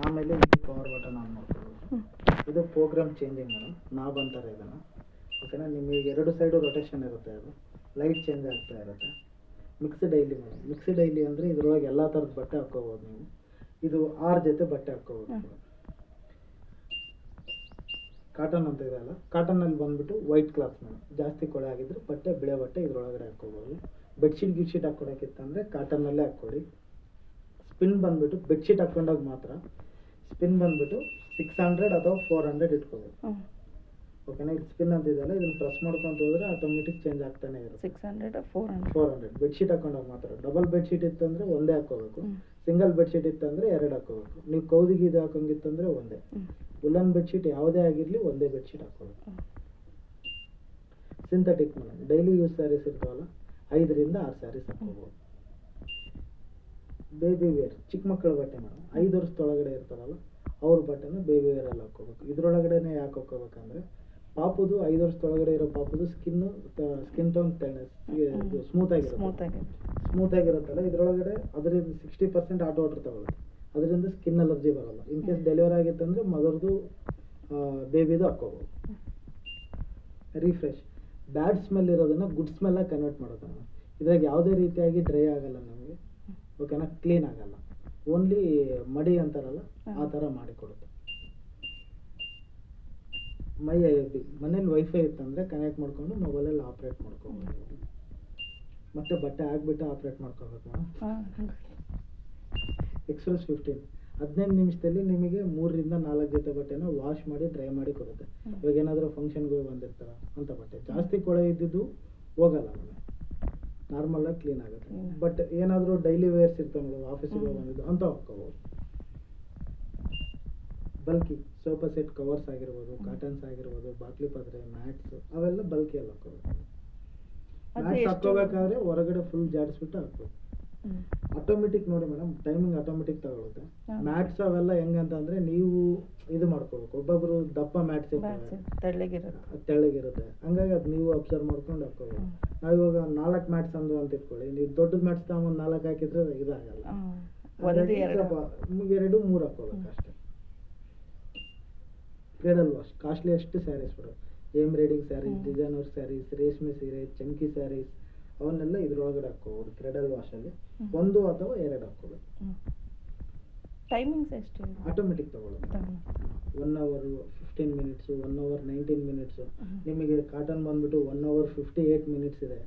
ಆಮೇಲೆ ಇದು power button on ಮಾಡ್ಕೋಬೇಕು. ಇದು ಪ್ರೋಗ್ರಾಮ್ ಚೇಂಜಿಂಗ್ ಮೇಡಮ್, ನಾಬ್ ಅಂತಾರೆ ಇದನ್ನು. ಓಕೆನಾ, ನಿಮಗೆ ಎರಡು ಸೈಡು ರೊಟೇಷನ್ ಇರುತ್ತೆ, ಅದು ಲೈಟ್ ಚೇಂಜ್ ಆಗ್ತಾ ಇರುತ್ತೆ. Mixed daily madam, mixed daily ಅಂದರೆ ಇದ್ರೊಳಗೆ ಎಲ್ಲ ಥರದ ಬಟ್ಟೆ ಹಾಕ್ಕೋಬೋದು ನೀವು. ಇದು 6 ಜೊತೆ ಬಟ್ಟೆ ಹಾಕ್ಕೋಬೋದು. ಕಾಟನ್ ಅಂತ ಇದೆ ಅಲ್ಲ, ಕಾಟನಲ್ಲಿ ಬಂದುಬಿಟ್ಟು ವೈಟ್ ಕ್ಲಾತ್ ಮೇಡಮ್. ಜಾಸ್ತಿ ಕೊಳೆ ಆಗಿದ್ರೆ ಬಟ್ಟೆ ಬಿಳೆ ಬಟ್ಟೆ ಇದ್ರೊಳಗಡೆ ಹಾಕ್ಕೋಬೋದು. ಬೆಡ್ಶೀಟ್ ಗಿಡ್ಶೀಟ್ ಹಾಕ್ಕೊಡೋಕ್ಕಿತ್ತಂದರೆ ಕಾಟನ್ನಲ್ಲೇ ಹಾಕ್ಕೊಡಿ. ಸ್ಪಿನ್ ಬಂದುಬಿಟ್ಟು ಬೆಡ್ಶೀಟ್ ಹಾಕ್ಕೊಂಡಾಗ ಮಾತ್ರ ಸ್ಪಿನ್ ಬಂದುಬಿಟ್ಟು 600 ಅಥವಾ 400 ಇಟ್ಕೋಬೇಕು. ಓಕೆನಾ, ಇದು ಸ್ಪಿನ್ ಅಂತಿದೆಯಲ್ಲ, ಇದನ್ನು ಪ್ರೆಸ್ ಮಾಡ್ಕೊಂತ ಹೋದರೆ ಆಟೋಮೆಟಿಕ್ ಚೇಂಜ್ ಆಗ್ತಾನೆ ಇರುತ್ತೆ. 600 400 400 ಬೆಡ್ಶೀಟ್ ಹಾಕೊಂಡಾಗ ಮಾತ್ರ. ಡಬಲ್ ಬೆಡ್ಶೀಟ್ ಇತ್ತಂದರೆ ಒಂದೇ ಹಾಕ್ಕೋಬೇಕು. ಸಿಂಗಲ್ ಬೆಡ್ಶೀಟ್ ಇತ್ತಂದರೆ 2 ಹಾಕ್ಕೋಬೇಕು. ನೀವು ಕೌದಿಗೆ ಇದು ಹಾಕೋಂಗಿತ್ತಂದರೆ ಒಂದೇ. ಉಲ್ಲನ್ ಬೆಡ್ಶೀಟ್ ಯಾವುದೇ ಆಗಿರಲಿ ಒಂದೇ ಬೆಡ್ಶೀಟ್ ಹಾಕ್ಕೋಬೇಕು. Synthetic madam, daily use saris ಇರ್ತಾವಲ್ಲ, 5 ರಿಂದ 6 ಸ್ಯಾರೀಸ್ ಹಾಕ್ಕೋಬೋದು. ಬೇಬಿ ವೇರ್, ಚಿಕ್ಕ ಮಕ್ಕಳ ಬಟ್ಟೆ ಮೇಡಮ್, 5 ವರ್ಷದೊಳಗಡೆ ಇರ್ತಾರಲ್ಲ ಅವ್ರ ಬಟ್ಟೆನ ಬೇಬಿ ವೇರಲ್ಲಿ ಹಾಕ್ಕೋಬೇಕು. ಇದ್ರೊಳಗಡೆನೆ ಯಾಕೆ ಹಾಕ್ಕೋಬೇಕಂದ್ರೆ ಪಾಪುದು 5 ವರ್ಷದೊಳಗಡೆ ಇರೋ ಪಾಪುದು ಸ್ಕಿನ್ ಟೋನ್ ಸ್ಮೂತ್ ಆಗಿರುತ್ತಲ್ಲ, ಇದ್ರೊಳಗಡೆ ಅದರಿಂದ 60% ಹಾಟ್ ವಾಟರ್ ತಗೊಳುತ್ತೆ. ಅದರಿಂದ ಸ್ಕಿನ್ ಅಲರ್ಜಿ ಬರಲ್ಲ. ಇನ್ ಕೇಸ್ ಡೆಲಿವರಿ ಆಗಿತ್ತಂದ್ರೆ ಮದರ್ದು ಬೇಬಿದು ಹಾಕ್ಕೋಬೋದು. ರಿಫ್ರೆಶ್, ಬ್ಯಾಡ್ ಸ್ಮೆಲ್ ಇರೋದನ್ನ ಗುಡ್ ಸ್ಮೆಲ್ಲಾಗಿ ಕನ್ವರ್ಟ್ ಮಾಡುತ್ತೆ ಮೇಡಮ್. ಇದ್ರಾಗ ಯಾವುದೇ ರೀತಿಯಾಗಿ ಡ್ರೈ ಆಗಲ್ಲ ನಮಗೆ. ಓಕೆನಾ, ಕ್ಲೀನ್ ಆಗಲ್ಲ, ಓನ್ಲಿ ಮಡಿ ಅಂತಾರಲ್ಲ ಆ ಥರ ಮಾಡಿಕೊಡುತ್ತೆ. ಮೈ IoT, ಮನೇಲಿ ವೈಫೈ ಇತ್ತಂದರೆ ಕನೆಕ್ಟ್ ಮಾಡ್ಕೊಂಡು ಮೊಬೈಲಲ್ಲಿ ಆಪ್ರೇಟ್ ಮಾಡ್ಕೋಬೋದು. ಮತ್ತೆ ಬಟ್ಟೆ ಹಾಕ್ಬಿಟ್ಟು ಆಪ್ರೇಟ್ ಮಾಡ್ಕೋಬೇಕು ಮೇಡಮ್. ಎಕ್ಸ್ಪ್ರೆಸ್ 15 ನಿಮಿಷದಲ್ಲಿ ನಿಮಗೆ 3 ರಿಂದ 4 ಜೊತೆ ಬಟ್ಟೆನ ವಾಶ್ ಮಾಡಿ ಡ್ರೈ ಮಾಡಿ ಕೊಡುತ್ತೆ. ಇವಾಗ ಏನಾದರೂ ಫಂಕ್ಷನ್ಗಳು ಬಂದಿರ್ತಾರ ಅಂತ ಬಟ್ಟೆ ಜಾಸ್ತಿ ಕೊಳೆ ಇದ್ದಿದ್ದು ಹೋಗಲ್ಲ ನಮಗೆ, ನಾರ್ಮಲಾಗಿ ಕ್ಲೀನ್ ಆಗುತ್ತೆ. ಬಟ್ ಏನಾದರೂ ಡೈಲಿ ವೇರ್ಸ್ ಇರ್ತಾವೆ ಮೇಡಮ್, ಆಫೀಸಿಗೆ ಬಂದಿದ್ದು ಅಂತ ಹಾಕ್ಕೋಬೋದು. ಬಲ್ಕಿ ಸೋಫಾ ಸೆಟ್ ಕವರ್ಸ್ ಆಗಿರ್ಬೋದು, ಕಾಟನ್ಸ್ ಆಗಿರ್ಬೋದು, ಬಾಕ್ಲಿ ಪದ್ರೆ, ಮ್ಯಾಟ್ಸ್, ಅವೆಲ್ಲ ಬಲ್ಕಿಯಲ್ಲಿ ಹಾಕ್ಕೋಬೇಕು. ಮ್ಯಾಟ್ಸ್ ಹಾಕ್ಕೋಬೇಕಾದ್ರೆ ಹೊರಗಡೆ ಫುಲ್ ಜಾಡಿಸ್ಬಿಟ್ಟು ಹಾಕ್ಬೇಕು. ಆಟೋಮೆಟಿಕ್ ನೋಡಿ ಮೇಡಮ್, ಟೈಮಿಂಗ್ ಆಟೋಮೆಟಿಕ್ ತಗೊಳುತ್ತೆ. ಮ್ಯಾಟ್ಸ್ ಅವೆಲ್ಲ ಹೆಂಗಂತಂದ್ರೆ ನೀವು ಇದು ಮಾಡ್ಕೋಬೇಕು. ಒಬ್ಬೊಬ್ರು ದಪ್ಪ ಮ್ಯಾಟ್ಸ್ ಇರ್ತವೆ, ತೆಳ್ಳಗಿರುತ್ತೆ, ಹಂಗಾಗಿ ಅದು ನೀವು ಅಬ್ಸರ್ವ್ ಮಾಡ್ಕೊಂಡು ಹಾಕ್ಕೋಬೇಕು. ನಾವಿವಾಗ 4 ಮ್ಯಾಟ್ಸ್ ಅಂದು ಅಂತ ಇಟ್ಕೊಳ್ಳಿ, ನೀವು ದೊಡ್ಡ ಮ್ಯಾಟ್ಸ್ ತಗೊಂಡು 4 ಹಾಕಿದ್ರೆ ಇದಾಗಲ್ಲ. 2 3 ಹಾಕ್ಕೋಬೇಕು ಅಷ್ಟೇ. ಬ್ರೈಡಲ್ ವಾಶ್, ಕಾಸ್ಟ್ಲಿಯೆಸ್ಟ್ ಸ್ಯಾರೀಸ್ ಬಿಡು, ಎಂಬ್ರಾಯ್ಡಿಂಗ್ ಸ್ಯಾರೀಸ್, ಡಿಸೈನರ್ ಸ್ಯಾರೀಸ್, ರೇಷ್ಮೆ ಸೀರೆ, ಚಮ್ಕಿ ಸ್ಯಾರೀಸ್, ಅವನ್ನೆಲ್ಲ ಇದ್ರೊಳಗಡೆ ಹಾಕ್ಕೋಬೋದು. ಕ್ರೆಡಲ್ ವಾಶಲ್ಲಿ 1 ಅಥವಾ 2 ಹಾಕ್ಕೋಬೇಕು. ಟೈಮಿಂಗ್ಸ್ ಎಷ್ಟು? ಆಟೋಮೆಟಿಕ್ ತಗೊಳ್ಳೋದು. 1 hour 15 minutes, 1 hour 19 minutes. ನಿಮಗೆ ಕಾಟನ್ ಬಂದ್ಬಿಟ್ಟು 1 hour 58 minutes ಇದೆ.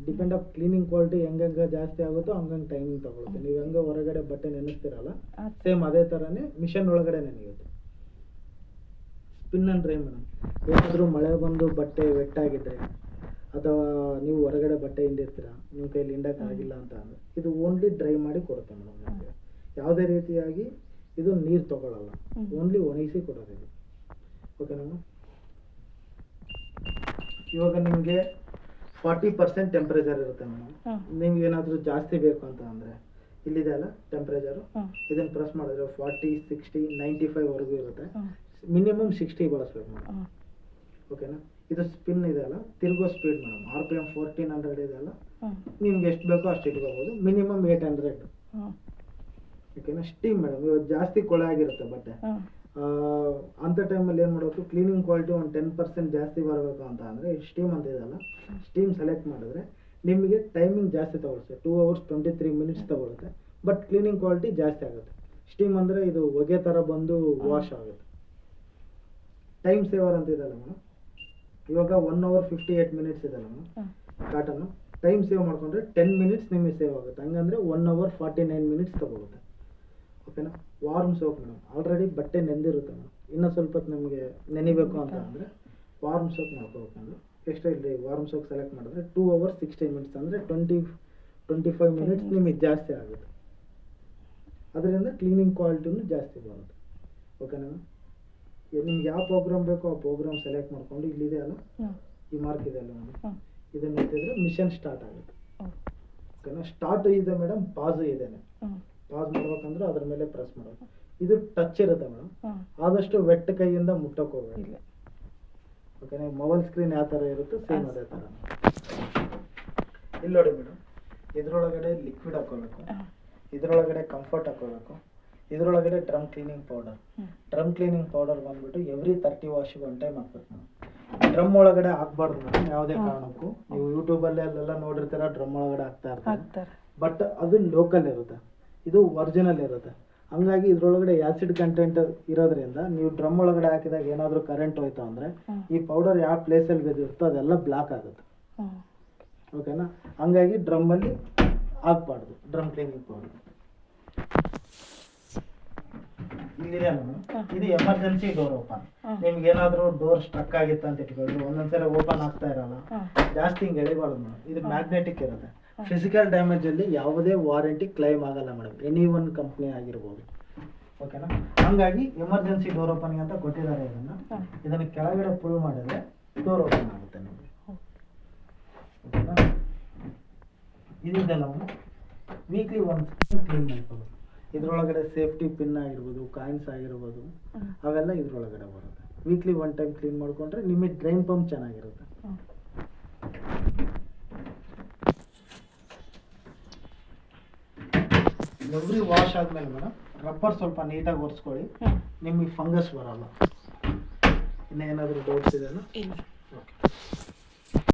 ಡಿಪೆಂಡ್ ಆಫ್ ಕ್ಲೀನಿಂಗ್ ಕ್ವಾಲಿಟಿ ಹೆಂಗೆ ಜಾಸ್ತಿ ಆಗುತ್ತೋ ಹಂಗಂಗೆ ಟೈಮಿಂಗ್ ತಗೊಳುತ್ತೆ. ನೀವು ಹೆಂಗೆ ಹೊರಗಡೆ ಬಟ್ಟೆ ನೆನೆಸ್ತಿರಲ್ಲ, ಸೇಮ್ ಅದೇ ಥರನೇ ಮಿಷನ್ ಒಳಗಡೆ ನೆನೆಯುತ್ತೆ. ಸ್ಪಿನ್ ಅಂಡ್ ಡ್ರೈ ಮೇಡಮ್, ಏನಾದರೂ ಮಳೆ ಬಂದು ಬಟ್ಟೆ ವೆಟ್ಟಾಗಿದ್ದರೆ ಅಥವಾ ನೀವು ಹೊರಗಡೆ ಬಟ್ಟೆ ಹಿಂಡಿರ್ತೀರ, ನಿಮ್ಮ ಕೈಯಲ್ಲಿ ಹಿಂಡೋಕ್ಕಾಗಿಲ್ಲ ಅಂತ ಅಂದರೆ ಇದು ಓನ್ಲಿ ಡ್ರೈ ಮಾಡಿ ಕೊಡುತ್ತೆ ಮೇಡಮ್ ನಮಗೆ. ಯಾವುದೇ ರೀತಿಯಾಗಿ ಇದು ನೀರು ತಗೊಳ್ಳಲ್ಲ, ಓನ್ಲಿ ಒಣಗಿಸಿ ಕೊಡೋದು ಇದು. ಓಕೆನಾ ಮೇಡಮ್, ಇವಾಗ ನಿಮಗೆ 40% ಟೆಂಪ್ರೇಚರ್ ಇರುತ್ತೆ ಮೇಡಮ್. ನಿಮ್ಗೆ ಏನಾದರೂ ಜಾಸ್ತಿ ಬೇಕು ಅಂತ ಅಂದರೆ ಇಲ್ಲಿದೆ ಅಲ್ಲ ಟೆಂಪ್ರೇಚರು, ಇದನ್ನು ಪ್ರೆಸ್ ಮಾಡಿದ್ರೆ 40, 60, 95ವರೆಗೂ ಇರುತ್ತೆ. ಮಿನಿಮಮ್ 60 ಬಳಸ್ಬೇಕು ಮೇಡಮ್. ಓಕೆನಾ, ಇದು ಸ್ಪಿನ್ ಇದೆ ಅಲ್ಲ, ತಿರುಗೋ ಸ್ಪೀಡ್ ಮೇಡಮ್, RPM 1400 ಇದೆ ಅಲ್ಲ, ನಿಮ್ಗೆ ಎಷ್ಟು ಬೇಕೋ ಅಷ್ಟು ಇಟ್ಕೋಬೋದು. ಮಿನಿಮಮ್ 800. ಓಕೆನಾ, ಸ್ಟೀಮ್ ಮೇಡಮ್, ಇವಾಗ ಜಾಸ್ತಿ ಕೊಳೆ ಆಗಿರುತ್ತೆ ಬಟ್ಟೆ, ಅಂಥ ಟೈಮಲ್ಲಿ ಏನು ಮಾಡಬೇಕು, ಕ್ಲೀನಿಂಗ್ ಕ್ವಾಲಿಟಿ ಒಂದು 10% ಜಾಸ್ತಿ ಬರಬೇಕು ಅಂತ ಅಂದರೆ ಸ್ಟೀಮ್ ಅಂತ ಇದೆಯಲ್ಲ, ಸ್ಟೀಮ್ ಸೆಲೆಕ್ಟ್ ಮಾಡಿದ್ರೆ ನಿಮಗೆ ಟೈಮಿಂಗ್ ಜಾಸ್ತಿ ತಗೊಳುತ್ತೆ. 2 hours 23 minutes ತಗೊಳುತ್ತೆ. ಬಟ್ ಕ್ಲೀನಿಂಗ್ ಕ್ವಾಲಿಟಿ ಜಾಸ್ತಿ ಆಗುತ್ತೆ. ಸ್ಟೀಮ್ ಅಂದರೆ ಇದು ಹೊಗೆ ಥರ ಬಂದು ವಾಶ್ ಆಗುತ್ತೆ. ಟೈಮ್ ಸೇವರ್ ಅಂತ ಇದೆಯಲ್ಲ ಮೇಡಮ್, ಇವಾಗ 1 hour 58 minutes ಇದೆಯಲ್ಲ ಮೇಡಮ್ ಕಾಟನ್ನು, ಟೈಮ್ ಸೇವ್ ಮಾಡ್ಕೊಂಡ್ರೆ 10 minutes ನಿಮಗೆ ಸೇವ್ ಆಗುತ್ತೆ. ಹಂಗಂದ್ರೆ 1 hour 49 minutes ತಗೊಳುತ್ತೆ. ಓಕೆನಾ, ವಾರ್ಮ್ ಸೋಪ್ ಮೇಡಮ್, ಆಲ್ರೆಡಿ ಬಟ್ಟೆ ನೆಂದಿರುತ್ತೆ ಮೇಡಮ್, ಇನ್ನೂ ಸ್ವಲ್ಪ ಹೊತ್ತು ನಮಗೆ ನೆನಿಬೇಕು ಅಂತ ಅಂದರೆ ವಾರ್ಮ್ ಸೋಪ್ ಮಾಡ್ಕೋಬೇಕು ಮೇಡಮ್. ಎಕ್ಸ್ಟ್ರಾ ಇಲ್ಲಿ ವಾರ್ಮ್ ಸೋಪ್ ಸೆಲೆಕ್ಟ್ ಮಾಡಿದ್ರೆ 2 hours 60 minutes ಅಂದರೆ 25 minutes ನಿಮಗೆ ಜಾಸ್ತಿ ಆಗುತ್ತೆ. ಅದರಿಂದ ಕ್ಲೀನಿಂಗ್ ಕ್ವಾಲಿಟಿನೂ ಜಾಸ್ತಿ ಬರುತ್ತೆ. ಓಕೆನಾ, ನಿಮ್ಗೆ ಯಾವ ಪ್ರೋಗ್ರಾಮ್ ಬೇಕೋ ಆ ಪ್ರೋಗ್ರಾಮ್ ಸೆಲೆಕ್ಟ್ ಮಾಡ್ಕೊಂಡು ಇಲ್ಲಿದೆ ಅಲ್ಲ, ಈ ಮಾರ್ಕ್ ಇದೆ ಅಲ್ಲ ಮೇಡಮ್, ಇದನ್ನ ಎತ್ತಿದ್ರೆ ಮಿಷನ್ ಸ್ಟಾರ್ಟ್ ಆಗುತ್ತೆ. ಓಕೆನಾ, ಸ್ಟಾರ್ಟ್ ಇದೆ ಮೇಡಮ್, ಪಾಸು ಇದೇನೆ. ಪಾಸ್ ಮಾಡ್ಬೇಕಂದ್ರೆ ಅದ್ರ ಮೇಲೆ ಪ್ರೆಸ್ ಮಾಡೋದು. ಇದು ಟಚ್ ಇರುತ್ತೆ ಮೇಡಮ್, ಆದಷ್ಟು ವೆಟ್ ಕೈಯಿಂದ ಮುಟ್ಟಕ್ಕೆ ಹೋಗಬೇಡಿ. ಓಕೆನಾ, ಮೊಬೈಲ್ ಸ್ಕ್ರೀನ್ ಯಾವ ಥರ ಇರುತ್ತೆ ಸೇಮ್ ಅದೇ ಥರ. ಇಲ್ಲಿ ನೋಡಿ ಮೇಡಮ್, ಇದ್ರೊಳಗಡೆ ಲಿಕ್ವಿಡ್ ಹಾಕೋಬೇಕು, ಇದ್ರೊಳಗಡೆ ಕಂಫರ್ಟ್ ಹಾಕೋಬೇಕು, ಇದರೊಳಗಡೆ ಡ್ರಮ್ ಕ್ಲೀನಿಂಗ್ ಪೌಡರ್ ಬಂದ್ಬಿಟ್ಟು ಎವ್ರಿ 30 ವಾಶ್ಗೆ ಒನ್ ಟೈಮ್ ಹಾಕ್ಬೇಕು ನಾವು. ಡ್ರಮ್ ಒಳಗಡೆ ಹಾಕ್ಬಾರ್ದು ಮೇಡಮ್ ಯಾವುದೇ ಕಾರಣಕ್ಕೂ. ನೀವು ಯೂಟ್ಯೂಬಲ್ಲಿ ಅಲ್ಲೆಲ್ಲ ನೋಡಿರ್ತೀರ ಡ್ರಮ್ ಒಳಗಡೆ ಹಾಕ್ತಾ ಇರ್ತಾರೆ, ಬಟ್ ಅದು ಲೋಕಲ್ ಇರುತ್ತೆ, ಇದು ಒರಿಜಿನಲ್ ಇರುತ್ತೆ. ಹಂಗಾಗಿ ಇದ್ರೊಳಗಡೆ ಆ್ಯಸಿಡ್ ಕಂಟೆಂಟ್ ಇರೋದ್ರಿಂದ ನೀವು ಡ್ರಮ್ ಒಳಗಡೆ ಹಾಕಿದಾಗ ಏನಾದರೂ ಕರೆಂಟ್ ಹೋಯ್ತು ಅಂದರೆ ಈ ಪೌಡರ್ ಯಾವ ಪ್ಲೇಸಲ್ಲಿ ಬಿದ್ದಿರುತ್ತೋ ಅದೆಲ್ಲ ಬ್ಲಾಕ್ ಆಗುತ್ತೆ. ಓಕೆನಾ? ಹಂಗಾಗಿ ಡ್ರಮ್ಮಲ್ಲಿ ಹಾಕ್ಬಾರ್ದು ಡ್ರಮ್ ಕ್ಲೀನಿಂಗ್ ಪೌಡರ್. ಇಲ್ಲಿದೆ ಮೇಡಮ್, ಇದು ಎಮರ್ಜೆನ್ಸಿ ಡೋರ್ ಓಪನ್. ನಿಮ್ಗೆ ಏನಾದರೂ ಡೋರ್ ಸ್ಟ್ರಕ್ ಆಗಿತ್ತು ಅಂತ ಇಟ್ಕೊಳ್ಳಿ, ಒಂದೊಂದ್ಸಲ ಓಪನ್ ಆಗ್ತಾ ಇರಲ್ಲ, ಜಾಸ್ತಿ ಹಿಂಗೆ ಎಳಿಬಾರ್ದು ಮೇಡಮ್. ಇದು ಮ್ಯಾಗ್ನೆಟಿಕ್ ಇರುತ್ತೆ. ಫಿಸಿಕಲ್ ಡ್ಯಾಮೇಜಲ್ಲಿ ಯಾವುದೇ ವಾರಂಟಿ ಕ್ಲೈಮ್ ಆಗಲ್ಲ ಮೇಡಮ್, ಎನಿ ಒನ್ ಕಂಪ್ನಿ ಆಗಿರ್ಬೋದು. ಓಕೆನಾ? ಹಂಗಾಗಿ ಎಮರ್ಜೆನ್ಸಿ ಡೋರ್ ಓಪನಿಂಗ್ ಅಂತ ಕೊಟ್ಟಿದ್ದಾರೆ. ಇದನ್ನು ಕೆಳಗಡೆ ಪುಲ್ ಮಾಡಿದ್ರೆ ಡೋರ್ ಓಪನ್ ಆಗುತ್ತೆ ನಿಮಗೆ. ಓಕೆನಾ? ಇದೆಲ್ಲ ವೀಕ್ಲಿ ಒನ್ಸ್ ಕ್ಲೀನ್ ಮಾಡ್ಕೋಬೇಕು. ಇದರೊಳಗಡೆ ಸೇಫ್ಟಿ ಪಿನ್ ಆಗಿರ್ಬೋದು, ಕಾಯಿನ್ಸ್ ಆಗಿರ್ಬೋದು, ಅವೆಲ್ಲ ಇದರೊಳಗಡೆ ಬರುತ್ತೆ. ವೀಕ್ಲಿ ಒನ್ ಟೈಮ್ ಕ್ಲೀನ್ ಮಾಡಿಕೊಂಡ್ರೆ ನಿಮಗೆ ಡ್ರೈನ್ ಪಂಪ್ ಚೆನ್ನಾಗಿರುತ್ತೆ. ಎವ್ರಿ ವಾಶ್ ಆದಮೇಲೆ ಮೇಡಮ್ ರಬ್ಬರ್ ಸ್ವಲ್ಪ ನೀಟಾಗಿ ಒರೆಸ್ಕೊಳ್ಳಿ, ನಿಮಗೆ ಫಂಗಸ್ ಬರಲ್ಲ. ಇನ್ನೇನಾದರೂ ಡೌಟ್ಸ್ ಇದೆಯಾ? ಓಕೆ.